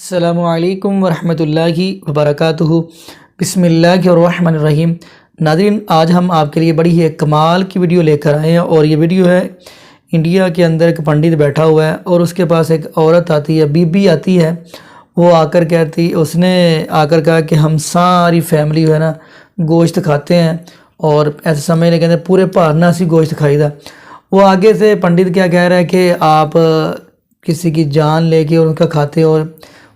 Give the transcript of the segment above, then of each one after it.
السلام علیکم ورحمۃ اللہ وبرکاتہ۔ بسم اللہ الرحمن الرحیم۔ ناظرین، آج ہم آپ کے لیے بڑی ہی ایک کمال کی ویڈیو لے کر آئے ہیں، اور یہ ویڈیو ہے انڈیا کے اندر ایک پنڈت بیٹھا ہوا ہے اور اس کے پاس ایک عورت آتی ہے، بی بی آتی ہے۔ وہ آ کر کہتی، اس نے آ کر کہا کہ ہم ساری فیملی جو ہے نا گوشت کھاتے ہیں، اور ایسے سمجھ لیں کہتے ہیں پورے پہاڑنا سی گوشت کھائی دا۔ وہ آگے سے پنڈت کیا کہہ رہا ہے کہ آپ کسی کی جان لے کے ان کا کھاتے، اور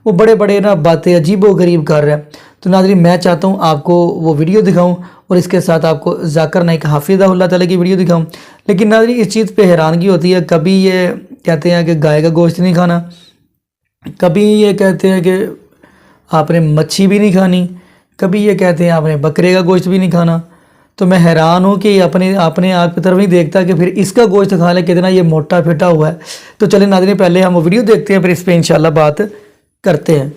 وہ بڑے بڑے نا باتیں عجیب و غریب کر رہا ہے۔ تو ناظرین، میں چاہتا ہوں آپ کو وہ ویڈیو دکھاؤں اور اس کے ساتھ آپ کو ذاکر نائک حافظہ اللہ تعالیٰ کی ویڈیو دکھاؤں۔ لیکن ناظرین، اس چیز پہ حیرانگی ہوتی ہے، کبھی یہ کہتے ہیں کہ گائے کا گوشت نہیں کھانا، کبھی یہ کہتے ہیں کہ آپ نے مچھی بھی نہیں کھانی، کبھی یہ کہتے ہیں آپ نے بکرے کا گوشت بھی نہیں کھانا۔ تو میں حیران ہوں کہ اپنے آپ کی طرف نہیں دیکھتا کہ پھر اس کا گوشت کھا لے، کتنا یہ موٹا پھٹا ہوا ہے۔ تو چلیں ناظرین، پہلے ہم وہ ویڈیو دیکھتے ہیں، پھر اس پہ انشاءاللہ بات کرتے ہیں۔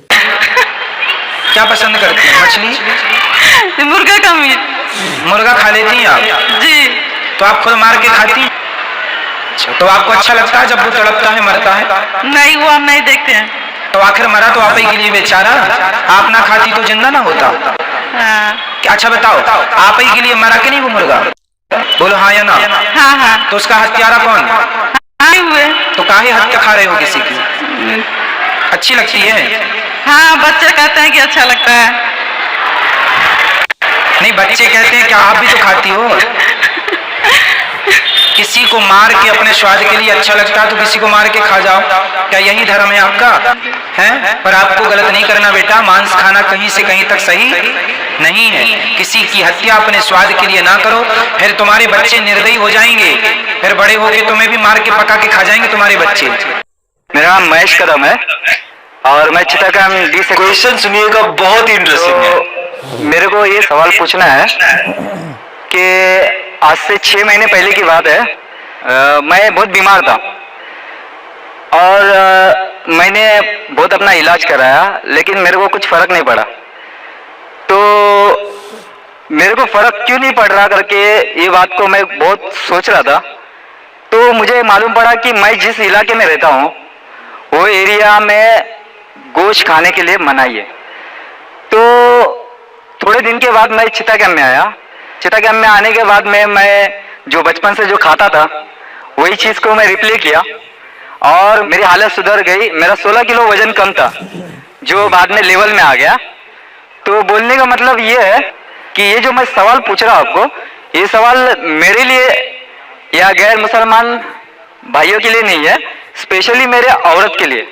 کیا پسند کرتی ہیں؟ مچھلی؟ مرغا کا میٹ؟ مرغا کھا لیتی ہیں آپ؟ جی۔ تو آپ خود مار کے کھاتی ہیں؟ اچھا، تو آپ کو اچھا لگتا ہے جب وہ تڑپتا ہے، مرتا ہے؟ نہیں، وہ ہم نہیں دیکھتے ہیں۔ تو آخر مرا تو آپ ہی کے لیے بیچارہ، آپ نہ کھاتی تو زندہ نہ ہوتا۔ اچھا بتاؤ، آپ ہی کے لیے مرا کہ نہیں وہ مرغا؟ بولو ہاں یا نا؟ ہاں ہاں۔ تو اس کا ہتھیارہ کون؟ آئے ہوئے۔ تو کاہے ہتھیار کھا رہے ہو کسی کی؟ اچھی لگتی ہے؟ ہاں، بچے کہتے ہیں کہ اچھا لگتا ہے۔ نہیں، بچے کہتے ہیں کہ آپ بھی تو کھاتی ہو۔ کسی کو مار کے اپنے سواد کے لیے اچھا لگتا ہے تو کسی کو مار کے کھا جاؤ، کیا یہی دھرم ہے آپ کا؟ ہے؟ پر آپ کو غلط نہیں کرنا بیٹا، مانس کھانا کہیں سے کہیں تک صحیح نہیں ہے۔ کسی کی ہتیا اپنے سواد کے لیے نہ کرو، پھر تمہارے بچے نردئی ہو جائیں گے، پھر بڑے ہو کے تمہیں بھی مار کے پکا کے کھا جائیں گے تمہارے بچے۔ میرا نام مہیش قدم ہے اور میں چٹاگام ڈی سے کوشچن سنیے گا، بہت ہی انٹرسٹنگ ہے۔ میرے کو یہ سوال پوچھنا ہے کہ آج سے 6 مہینے پہلے کی بات ہے، میں بہت بیمار تھا اور میں نے بہت اپنا علاج کرایا، لیکن میرے کو کچھ فرق نہیں پڑا۔ تو میرے کو فرق کیوں نہیں پڑ رہا کر کے یہ بات کو میں بہت سوچ رہا تھا۔ تو مجھے معلوم پڑا کہ میں جس علاقے میں رہتا ہوں وہ ایریا میں گوشت کھانے کے لیے منائی ہے۔ تو تھوڑے دن کے بعد میں چٹاگام میں آیا۔ چٹاگام میں آنے کے بعد میں جو بچپن سے جو کھاتا تھا وہی چیز کو میں ریپلے کیا اور میری حالت سدھر گئی۔ میرا 16 کلو وزن کم تھا جو بعد میں لیول میں آ گیا۔ تو بولنے کا مطلب یہ ہے کہ یہ جو میں سوال پوچھ رہا ہوں آپ کو، یہ سوال میرے لیے یا غیر مسلمان بھائیوں کے لیے نہیں ہے، اسپیشلی میرے عورت کے لیے۔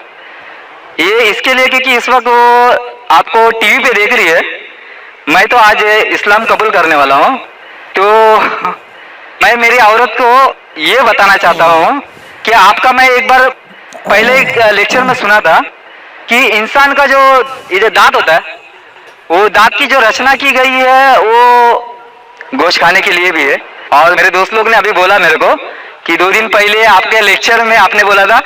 یہ اس کے لیے کہ اس وقت وہ آپ کو ٹی وی پہ دیکھ رہی ہے۔ میں تو آج اسلام قبول کرنے والا ہوں، تو میں میری عورت کو یہ بتانا چاہتا ہوں کہ آپ کا میں ایک بار پہلے ایک لیکچر میں سنا تھا کہ انسان کا جو یہ جو دانت ہوتا ہے، وہ دانت کی جو رچنا کی گئی ہے وہ گوشت کھانے کے لیے بھی ہے۔ اور میرے دوست لوگ نے ابھی بولا میرے کو کہ 2 دن پہلے آپ کے لیکچر میں آپ نے بولا تھا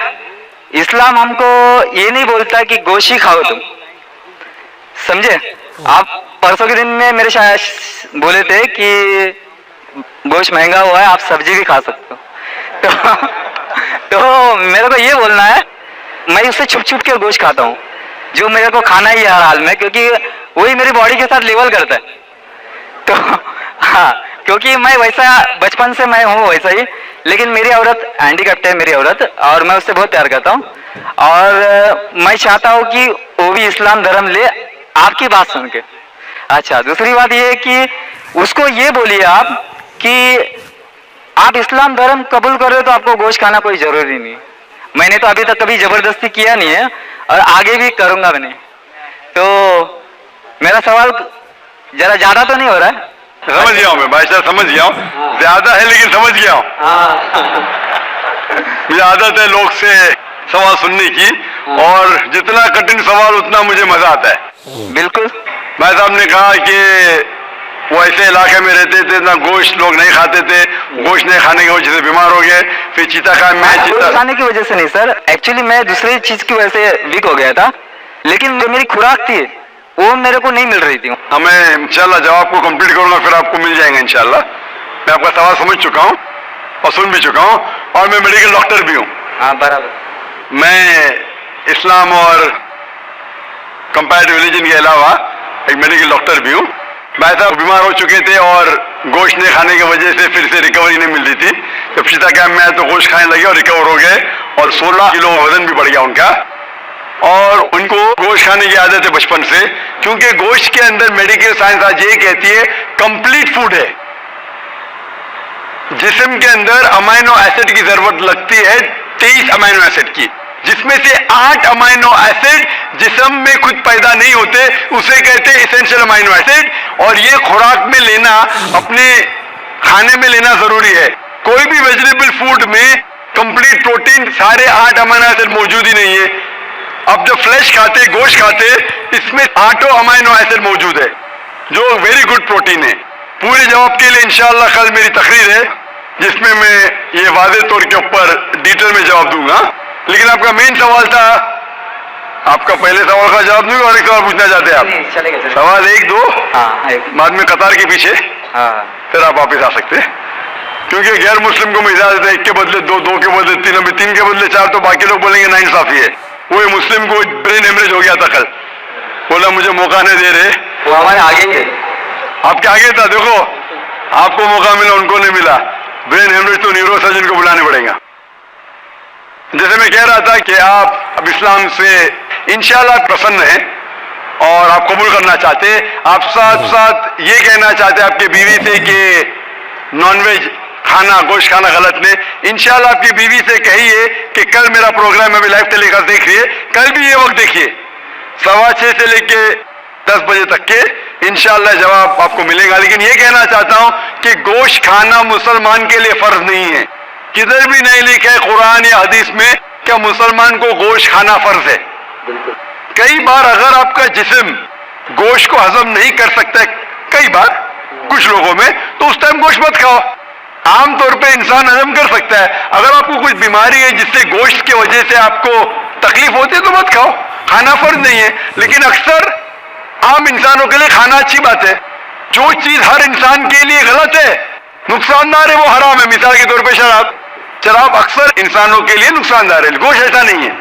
اسلام ہم کو یہ نہیں بولتا کہ گوشت ہی کھاؤ تم، سمجھے؟ آپ پرسوں کے دن میں میرے شاید بولے تھے کہ گوشت مہنگا ہوا ہے، آپ سبزی بھی کھا سکتے ہو۔ تو میرے کو یہ بولنا ہے، میں اس سے چھپ چھپ کے گوشت کھاتا ہوں جو میرے کو کھانا ہی ہے ہر حال میں، کیونکہ وہی میری باڈی کے ساتھ لیول کرتا ہے۔ تو ہاں، کیونکہ میں ویسا بچپن سے میں ہوں ویسا ہی، لیکن میری عورت ہینڈی کرتے ہے میری عورت، اور میں اس سے بہت پیار کرتا ہوں اور میں چاہتا ہوں کہ وہ بھی اسلام دھرم لے آپ کی بات سن کے۔ اچھا، دوسری بات یہ ہے کہ اس کو یہ بولیے آپ کہ آپ اسلام دھرم قبول کر رہے تو آپ کو گوشت کھانا کوئی ضروری نہیں۔ میں نے تو ابھی تک کبھی زبردستی کیا نہیں ہے اور آگے بھی کروں گا بھی نہیں۔ تو میرا سوال ذرا زیادہ تو نہیں ہو رہا ہے؟ سمجھ گیا ہوں میں بھائی صاحب، سمجھ گیا ہوں، زیادہ ہے لیکن سمجھ گیا ہوں۔ مجھے عادت ہے لوگ سے سوال سننے کی، اور جتنا کٹھن سوال اتنا مجھے مزہ آتا ہے۔ بالکل۔ بھائی صاحب نے کہا کہ وہ ایسے علاقے میں رہتے تھے اتنا گوشت لوگ نہیں کھاتے تھے، گوشت نہیں کھانے کی وجہ سے بیمار ہو گئے، پھر چٹاگام میں گوشت کھانے کی وجہ سے نہیں سر، ایکچولی میں دوسری چیز کی وجہ سے ویک ہو گیا تھا، لیکن جو میری خوراک تھی وہ میرے کو نہیں مل رہی تھی۔ ہمیں انشاءاللہ جواب کو کمپلیٹ کروں گا، پھر آپ کو مل جائیں گے انشاءاللہ۔ میں آپ کا سوال سمجھ چکا ہوں اور سن بھی چکا ہوں، اور میں میڈیکل ڈاکٹر بھی ہوں۔ ہاں برابر۔ میں اسلام اور कंपैरेटिव रिलीजन के अलावा एक मेडिकल डॉक्टर भी हूँ। भाई साहब बीमार हो चुके थे और गोश्त नहीं खाने की वजह से फिर से रिकवरी नहीं मिल रही थी। जब सीता कैंप में आए तो गोश्त खाने लगे और रिकवर हो गए और 16 किलो वजन भी बढ़ गया उनका। और उनको गोश्त खाने की आदत है बचपन से, क्योंकि गोश्त के अंदर मेडिकल साइंस आज ये कहती है कंप्लीट फूड है। जिस्म के अंदर अमाइनो एसिड की जरूरत लगती है 23 अमाइनो एसिड की, जिसमें से 8 अमाइनो एसिड जिस्म में खुद पैदा नहीं होते, उसे कहते हैं एसेंशियल अमाइनो एसिड। और ये खुराक में लेना, अपने खाने में लेना जरूरी है। कोई भी वेजिटेबल फूड में कंप्लीट प्रोटीन सारे 8 अमाइनो एसिड मौजूद ही नहीं है। अब जब फ्लैश खाते, गोश्त खाते, इसमें 8 अमाइनो एसिड मौजूद है जो वेरी गुड प्रोटीन है। पूरे जवाब के लिए इंशाअल्लाह कल मेरी तकरीर है जिसमें मैं ये वाज़े तौर के ऊपर डिटेल में जवाब दूंगा। लेकिन आपका मेन सवाल था, आपका पहले सवाल का जवाब दूंगा और एक सवाल पूछना चाहते हैं आप? चलेगा। सवाल 1 2 हाँ, बाद में कतार के पीछे फिर आप वापिस आ सकते हैं, क्योंकि गैर मुस्लिम को मैं इजाजत है 1 के बदले 2, 2 के बदले 3, अभी 3 के बदले 4, तो बाकी लोग बोलेंगे नाइंसाफी है। वो मुस्लिम को ब्रेन हेमरेज हो गया था कल, बोला मुझे मौका नहीं दे रहे। वो हमारे आगे है, आपके आगे था, देखो आपको मौका मिला, उनको नहीं मिला। ब्रेन हेमरेज तो न्यूरो सर्जन को बुलाने पड़ेगा। जैसे मैं कह रहा था कि आप अब इस्लाम से इंशाल्लाह प्रसन्न हैं और आप कबूल करना चाहते, आप साथ साथ ये कहना चाहते आपकी बीवी से कि नॉनवेज खाना, गोश्त खाना गलत नहीं। इंशाल्लाह आपकी बीवी से कहिए कि कल मेरा प्रोग्राम अभी लाइव टेलीकास्ट देख रही है, कल भी ये वक्त देखिए 6:15 से लेके 10 बजे तक के, इंशाल्लाह जवाब आपको मिलेगा। लेकिन ये कहना चाहता हूं कि गोश्त खाना मुसलमान के लिए फर्ज नहीं है। किधर भी नहीं लिखा है कुरान या हदीस में क्या मुसलमान को गोश्त खाना फर्ज है। कई बार अगर आपका जिस्म गोश्त को हजम नहीं कर सकता है, कई बार कुछ लोगों में, तो उस टाइम गोश्त मत खाओ। आमतौर पे इंसान हजम कर सकता है। अगर आपको कुछ बीमारी है जिससे गोश्त की वजह से आपको तकलीफ होती है तो मत खाओ, खाना फर्ज नहीं है। लेकिन अक्सर आम इंसानों के लिए खाना अच्छी बात है। जो चीज हर इंसान के लिए गलत है, नुकसानदार है, वो हराम है। मिसाल के तौर पे शराब अक्सर इंसानों के लिए नुकसानदार है, गोश्त ऐसा नहीं है।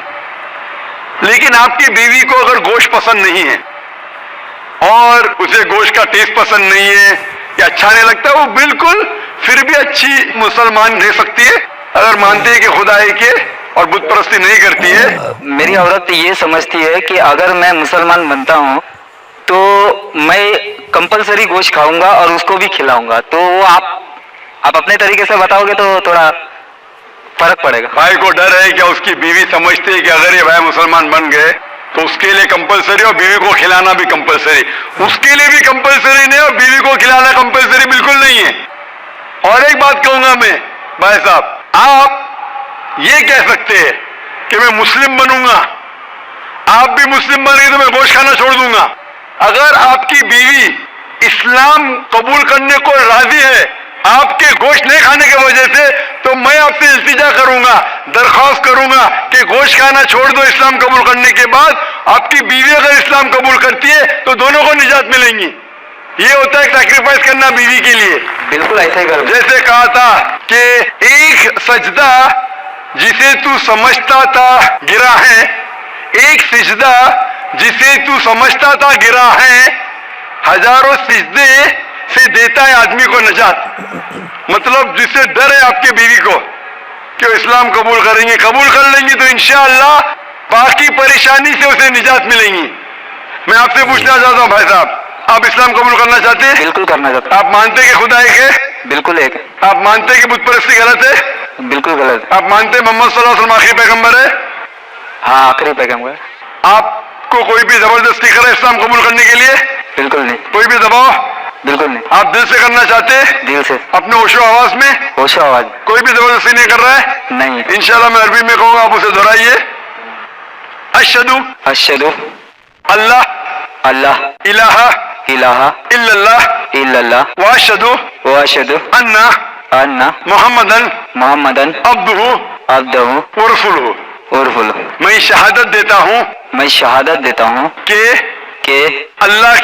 लेकिन आपकी बीवी को अगर गोश्त पसंद नहीं है और उसे गोश्त का टेस्ट पसंद नहीं है या अच्छा नहीं लगता, वो बिल्कुल फिर भी अच्छी मुसलमान रह सकती है अगर मानती है कि खुदा एक है और बुत परस्ती नहीं करती है। मेरी औरत ये समझती है कि अगर मैं मुसलमान बनता हूँ तो मैं कंपलसरी गोश्त खाऊंगा और उसको भी खिलाऊंगा। तो वो आप अपने तरीके से बताओगे तो थोड़ा फर्क पड़ेगा। भाई को डर है क्या उसकी बीवी समझती है कि अगर ये भाई मुसलमान बन गए तो उसके लिए कंपलसरी और बीवी को खिलाना भी कंपलसरी, उसके लिए भी कंपलसरी नहीं और बीवी को खिलाना कंपलसरी बिल्कुल नहीं है। और एक बात कहूंगा मैं, भाई साहब, आप ये कह सकते हैं कि मैं मुस्लिम बनूंगा, आप भी मुस्लिम बन गए तो मैं गोश्त खाना छोड़ दूंगा। अगर आपकी बीवी इस्लाम कबूल करने को राजी है आपके गोश्त नहीं खाने की वजह से, तो मैं आपसे इल्तिजा करूंगा, दरख्वास्त करूंगा कि गोश्त खाना छोड़ दो इस्लाम कबूल करने के बाद। आपकी बीवी अगर इस्लाम कबूल करती है तो दोनों को निजात मिलेंगी। ये होता है सैक्रिफाइस करना बीवी के लिए। बिल्कुल ऐसा ही करो। जैसे कहा था कि एक सजदा जिसे तू समझता था गिरा है, एक सिजदा जिसे तू समझता था गिरा है, हजारों सिजदे से देता है आदमी को नजात। मतलब जिससे डर है आपके बीवी को कि वो इस्लाम कबूल करेंगे, कबूल कर लेंगी तो इंशाअल्लाह बाकी परेशानी से उसे निजात मिलेंगी। मैं आपसे पूछना चाहता हूँ भाई साहब, आप इस्लाम कबूल करना चाहते हैं? बिल्कुल करना चाहता आप मानते हैं कि खुदा एक है? बिल्कुल एक है। आप मानते हैं कि बुत परस्ती गलत है? बिल्कुल गलत है। आप मानते हैं मोहम्मद सल्लल्लाहु अलैहि वसल्लम आखिरी पैगंबर है? हाँ, आखिरी पैगंबर। आपको कोई भी जबरदस्ती करे इस्लाम कबूल करने के लिए? बिल्कुल नहीं। कोई भी दबाव? बिल्कुल नहीं। आप दिल से करना चाहते हैं? दिल से, अपने होशो आवाज में? होशो आवाज। कोई भी जबरदस्ती नहीं कर रहा है? नहीं। इंशाल्लाह मैं अरबी में कहूंगा, आप उसे दोहराइए। अशहदु अशहदु अल्लाह अल्लाह इलाहा इलाहा इल्लल्लाह इल्लल्लाह व अशहदु व अशहदु अन्ना अन्ना मुहम्मदन मुहम्मदन अब्दुहु अब्दुहु व रसूलुहु। और रसूलुहु। मैं शहादत देता हूँ मैं शहादत देता हूँ कि अल्लाह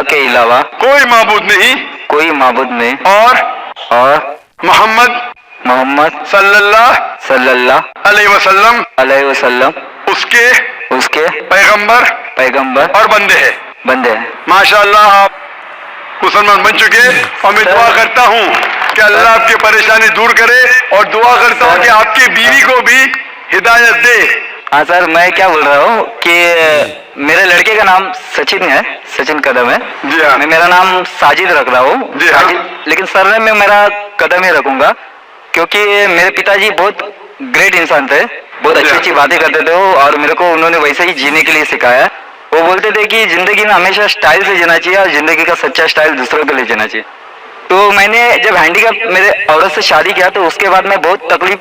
के अलावा कोई माबूद नहीं कोई माबूद नहीं और मोहम्मद सल्लल्लाहु सल्लल्लाहु अलैहि वसल्लम अलैहि वसल्लम उसके उसके पैगंबर पैगंबर और बंदे हैं। बंदे हैं। माशाअल्लाह आप मुसलमान बन चुके और मैं दुआ करता हूँ कि अल्लाह आपकी परेशानी दूर करे और दुआ करता हूँ कि आपकी बीवी को भी हिदायत दे। हाँ सर, मैं क्या बोल रहा हूँ कि मेरे लड़के का नाम सचिन है, सचिन कदम है। जी हाँ। मैं मेरा नाम साजिद रख रहा हूँ। जी हाँ। लेकिन सरनेम में मेरा कदम ही रखूंगा, क्योंकि मेरे पिताजी बहुत ग्रेट इंसान थे, बहुत अच्छी अच्छी बातें करते थे वो, और मेरे को उन्होंने वैसे ही जीने के लिए सिखाया। वो बोलते थे कि जिंदगी में हमेशा स्टाइल से जीना चाहिए और जिंदगी का सच्चा स्टाइल दूसरों के लिए जीना चाहिए। तो मैंने जब हैंडीकैप मेरे औरत से शादी किया तो उसके बाद मैं बहुत तकलीफ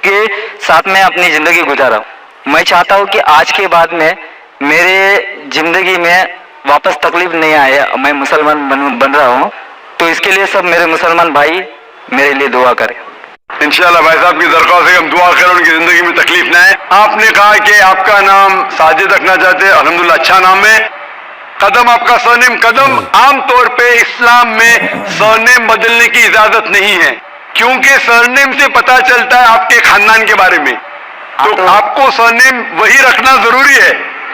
के साथ में अपनी जिंदगी गुजारा। मैं चाहता हूँ कि आज के बाद में मेरे जिंदगी में वापस तकलीफ नहीं आए। मैं मुसलमान बन रहा हूँ, तो इसके लिए सब मेरे मुसलमान भाई मेरे लिए दुआ करें। इंशाल्लाह भाई साहब की दरख्वास्त है हम दुआ करें उनकी जिंदगी में तकलीफ न आए। आपने कहा कि आपका नाम साजिद रखना चाहते हैं, अल्हम्दुलिल्लाह अच्छा नाम है। कदम आपका सरनेम कदम। आमतौर पे इस्लाम में सरनेम बदलने की इजाजत नहीं है, क्योंकि सरनेम से पता चलता है आपके खानदान के बारे में। तो आपको सरनेम वही रखना जरूरी है।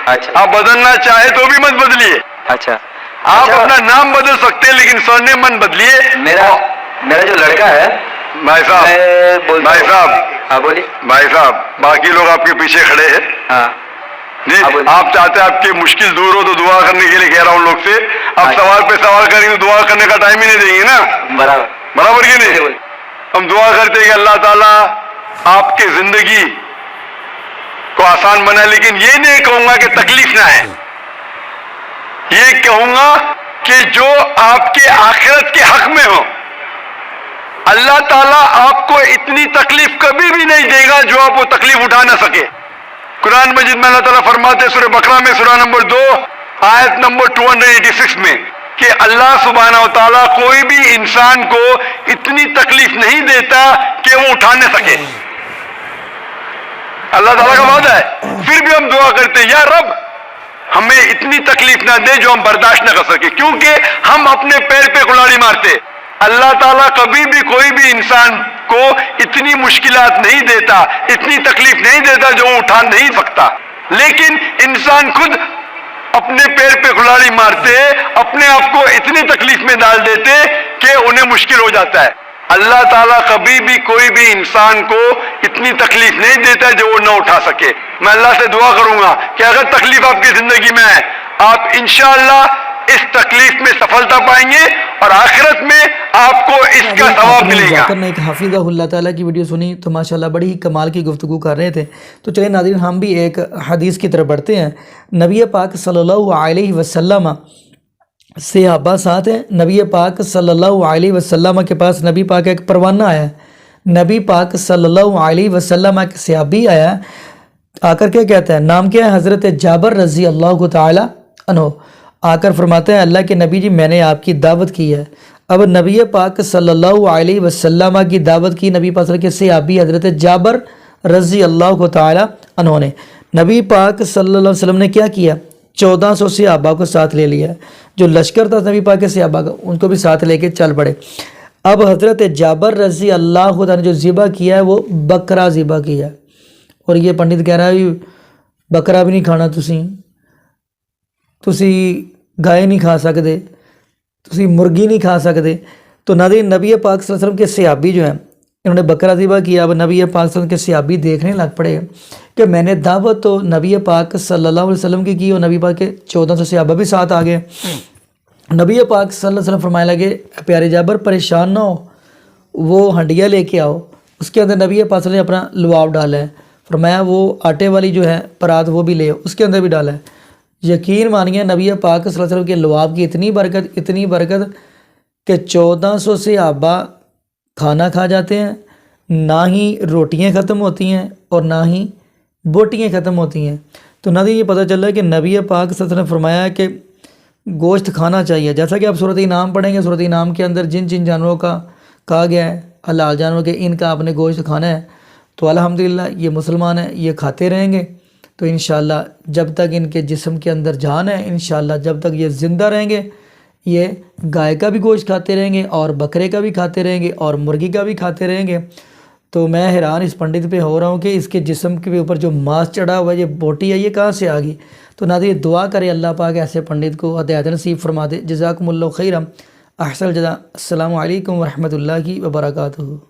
अच्छा। आप बदलना चाहे तो भी मत बदलिए। अच्छा। आप अपना नाम बदल सकते हैं लेकिन सरनेम मत बदलिए। मेरा जो लड़का है भाई साहब, भाई साहब, हाँ बोलिए। भाई साहब, बाकी लोग आपके पीछे खड़े हैं। हाँ जी, आप चाहते हैं आपकी मुश्किल दूर हो तो दुआ करने के लिए कह रहा हूँ लोग से। आप सवाल पे सवाल करेंगे तो दुआ करने का टाइम ही नहीं देंगे ना। बराबर बराबर कि नहीं? हम दुआ करते हैं कि अल्लाह ताला आपकी जिंदगी को आसान बनाए, लेकिन ये नहीं कहूंगा कि तकलीफ ना है। ये कहूंगा कि जो आपके आखिरत के हक में हो, अल्लाह ताला आपको इतनी तकलीफ कभी भी नहीं देगा जो आप वो तकलीफ उठा ना सके। कुरान मजीद में अल्लाह ताला फरमाते सूरह बकरा में सूरह नंबर 2 आयत नंबर 286 में कि अल्लाह सुब्हानहू तआला कोई भी इंसान को इतनी तकलीफ नहीं देता कि वो उठा न सके। अल्लाह ताला का वादा है। फिर भी हम दुआ करते हैं, या रब हमें इतनी तकलीफ ना दे जो हम बर्दाश्त न कर सके, क्योंकि हम अपने पैर पे कुल्हाड़ी मारते। अल्लाह ताला कभी भी कोई भी इंसान को इतनी मुश्किलात नहीं देता, इतनी तकलीफ नहीं देता जो वो उठा नहीं सकता, लेकिन इंसान खुद अपने पैर पे कुल्हाड़ी मारते, अपने आप को इतनी तकलीफ में डाल देते कि उन्हें मुश्किल हो जाता है। अल्लाह ताला कभी भी कोई भी इंसान को इतनी तकलीफ नहीं देता जो वो न उठा सके। मैं अल्लाह से दुआ करूंगा कि अगर तकलीफ आपकी जिंदगी में है, आप इंशाअल्लाह इस तकलीफ में सफलता पाएंगे और आखिरत में आपको इसका सवाब मिलेगा। जाकिर ने एक हाफिज़हुल्लाह ताला की वीडियो सुनी तो माशाल्लाह बड़ी ही कमाल की गुफ्तगू कर रहे थे। तो चलिए नाज़रीन, हम भी एक हदीस की तरफ बढ़ते हैं। नबी पाक सल्लल्लाहु अलैहि वसल्लम सहाबा साथ हैं। नबी पाक सल्लल्लाहु अलैहि वसल्लम के पास नबी पाक एक परवाना आया। नबी पाक सल्लल्लाहु अलैहि वसल्लम एक सहाबी आया, आकर क्या कहता है, नाम क्या है, हज़रत जाबर रज़ी अल्लाह तआला अन्हु। आकर फरमाते हैं, अल्लाह के नबी जी मैंने आपकी दावत की है। अब नबी पाक सल्लल्लाहु अलैहि वसल्लम की दावत की नबी पाक के सहाबी हज़रत जाबर रज़ी अल्लाह तआला अन्हु ने। नबी पाक सल्लल्लाहु अलैहि वसल्लम ने क्या किया, 1400 सहाबा को साथ ले लिया। जो लश्कर था नबी पाक के सहाबा का, उनको भी साथ लेके चल पड़े। अब हज़रत जाबर रज़ी अल्लाह ने जो ज़िबा किया है वो बकरा ज़िबा किया। और ये पंडित कह रहा है बकरा भी नहीं खाना, तुसी गाय नहीं खा सकते, तुसी मुर्गी नहीं खा सकते। तो नाज़रीन, नबी पाक सल्लल्लाहु अलैहि वसल्लम के सहाबी जो हैं इन्होंने बकरा ज़िबा किया। अब नबी पाक सल्लल्लाहु अलैहि वसल्लम के सहाबी देखने लग पड़े कि मैंने दावत तो नबी पाक सल्लल्लाहु अलैहि वसल्लम की और नबी पाक के 1400 सहाबा भी साथ आ गए। नबी पाक सल्लल्लाहु अलैहि वसल्लम फरमाने लगे, प्यारे जाबर परेशान ना हो, वो हंडिया लेके आओ, उसके अंदर नबी पाक ने अपना लुआब डाला है। फरमाया वो आटे वाली जो है परात वो भी ले, उसके अंदर भी डाला है। यकीन मानिए नबी पाक सल्लल्लाहु अलैहि वसल्लम के लुआब की इतनी बरकत कि 1400 सहाबा खाना खा जाते हैं, ना ही रोटियां ख़त्म होती हैं और ना ही बोटियां ख़त्म होती हैं। तो नाज़रीन ये पता चल रहा है कि नबी पाक सल्लल्लाहु अलैहि वसल्लम ने फरमाया कि गोश्त खाना चाहिए। जैसा कि आप सूरत इनाम पढ़ेंगे, सूरत इनाम के अंदर जिन जिन जानवरों का कहा गया है हलाल जानवर के इनका आपने गोश्त खाना है, तो अल्हम्दुलिल्लाह ये मुसलमान है, ये खाते रहेंगे। तो इंशाअल्लाह जब तक इनके जिस्म के अंदर जान है, इंशाअल्लाह जब तक ये ज़िंदा रहेंगे, ये गाय का भी गोश्त खाते रहेंगे और बकरे का भी खाते रहेंगे और मुर्गी का भी खाते रहेंगे। تو میں حیران اس پنڈت پہ ہو رہا ہوں کہ اس کے جسم کے اوپر جو ماس چڑھا ہوا ہے، یہ بوٹی ہے، یہ کہاں سے آ گئی؟ تو ناظرین دعا کرے اللہ پاک ایسے پنڈت کو ہدایت نصیب فرما دے۔ جزاکم اللہ خیرا، احسن الجزا۔ السلام علیکم ورحمۃ اللہ وبرکاتہ۔